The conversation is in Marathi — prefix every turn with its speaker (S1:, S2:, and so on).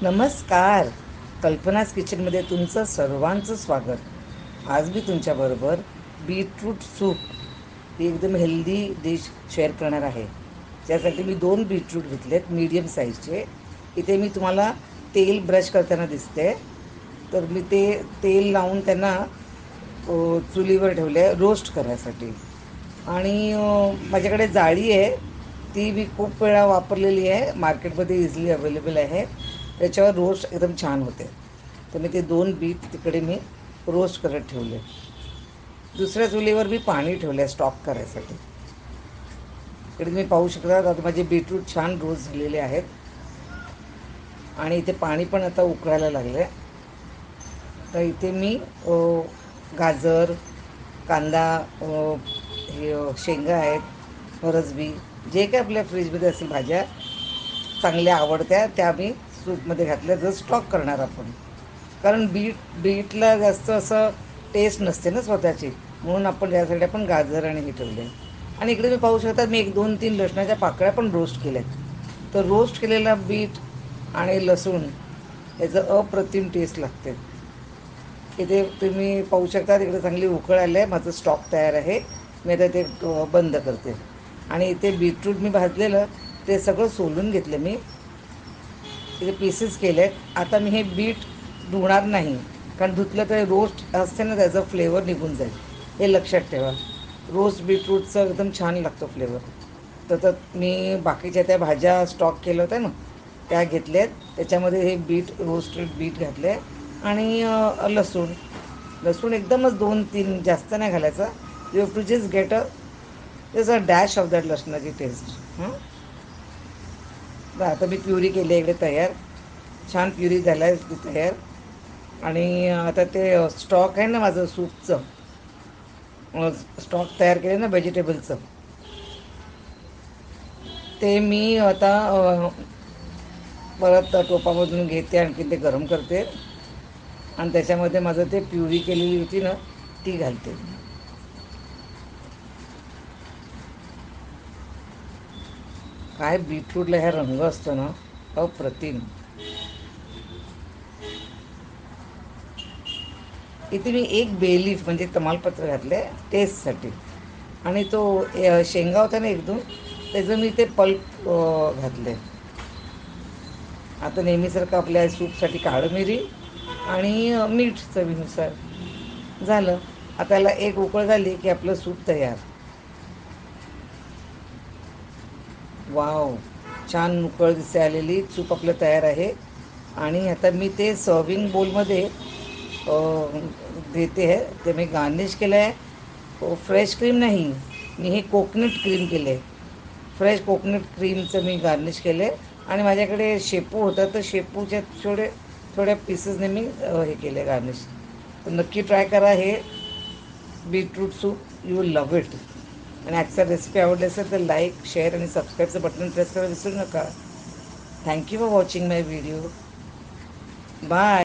S1: नमस्कार. कल्पनाज किचनमध्ये तुमचं सर्वांचं स्वागत. आज मी तुमच्याबरोबर बीटरूट सूप ही एकदम हेल्दी डिश शेअर करणार आहे. त्यासाठी मी 2 बीटरूट घेतलेत मीडियम साईजचे. इथे मी तुम्हाला तेल ब्रश करताना दिसते, तर मी ते तेल लावून त्यांना चुलीवर ठेवले रोस्ट करायसाठी. आणि माझ्याकडे जाळी आहे, ती मी खूप वेळा वापरलेली आहे, मार्केटमध्ये इझिली अवेलेबल आहे. त्याच्यावर रोस्ट एकदम छान होते. तर मी ते 2 बीट तिकडे मी रोस्ट करत ठेवले. दुसऱ्या चुलीवर मी पाणी ठेवलं आहे स्टॉक करायसाठी. इकडे तुम्ही पाहू शकता आता माझे बीटरूट छान रोस्ट झालेले आहेत आणि इथे पाणी पण आता उकळायला लागलं आहे. तर इथे मी गाजर, कांदा, शेंगा आहेत, फरसबी, जे काय आपल्या फ्रीजमध्ये असेल भाज्या चांगल्या आवडत्या त्या मी सूपमध्ये घातल्या. जर स्टॉक करणार आपण, कारण बीटला जास्त असं टेस्ट नसते ना स्वतःची, म्हणून आपण यासाठी आपण गाजर आणि हे ठेवले. आणि इकडे मी पाहू शकता मी 1-2-3 लसणाच्या पाकळ्या पण रोस्ट केल्यात. तर रोस्ट केलेला बीट आणि लसूण याचं अप्रतिम टेस्ट लागते. इथे तुम्ही पाहू शकता तिकडे चांगली उकळ आली आहे. माझं स्टॉक तयार आहे. मी आता ते बंद करते. आणि इथे बीटरूट मी भाजलेलं ते सगळं सोलून घेतलं. मी इथे पीसेस केले आहेत. आता मी हे बीट धुणार नाही, कारण धुतलं तर रोस्ट असते ना त्याचा फ्लेवर निघून जाईल, हे लक्षात ठेवा. रोस्ट बीटरूटचा एकदम छान लागतो फ्लेवर. तर मी बाकीच्या त्या भाज्या स्टॉक केल्या होत्या ना त्या घेतल्यात. त्याच्यामध्ये हे बीट रोस्टेड बीट घातले आणि लसूण एकदमच 2-3 जास्त नाही घालायचा. You have to just get a dash of that लसणाची टेस्ट. आता मी प्युरी केली आहे इकडे तयार. छान प्युरी झाला आहे ती तयार. आणि आता ते स्टॉक आहे ना माझं सूपचं, स्टॉक तयार केलं ना व्हेजिटेबलचं, ते मी आता परत टोपामधून घेते, आणखी ते गरम करते आणि त्याच्यामध्ये माझं ते प्युरी केलेली होती ना ती घालते. काय बीटरूटला ह्या रंग असतो ना, अप्रतिम. इथे मी एक बेलीफ म्हणजे तमालपत्र घातले टेस्टसाठी. आणि तो शेंगा होता ना 1-2, त्याचं मी ते पल्प घातले. आता नेहमीसारखं आपल्या सूपसाठी काळं मिरी आणि मीठ चवीनुसार. झालं. आता याला एक उकळ झाली की आपलं सूप तयार. वाव, छान उकळ दिसे आलेली सूप आपलं तयार आहे. आणि आता मी ते सर्विंग बोलमध्ये देते आहे. ते मी गार्निश केलं आहे. फ्रेश क्रीम नाही, मी हे कोकोनट क्रीम केलं आहे. फ्रेश कोकोनट क्रीमचं मी गार्निश केलं आहे. आणि माझ्याकडे शेपू होता, तर शेपूच्या थोड्या पीसेसने मी हे केलं गार्निश. तर नक्की ट्राय करा हे beetroot soup. You will love it. आणि आजचा रेसिपी आवडली असेल तर लाईक, शेअर आणि सबस्क्राईबचं बटन प्रेस करायला विसरू नका. Thank you for watching my video. Bye.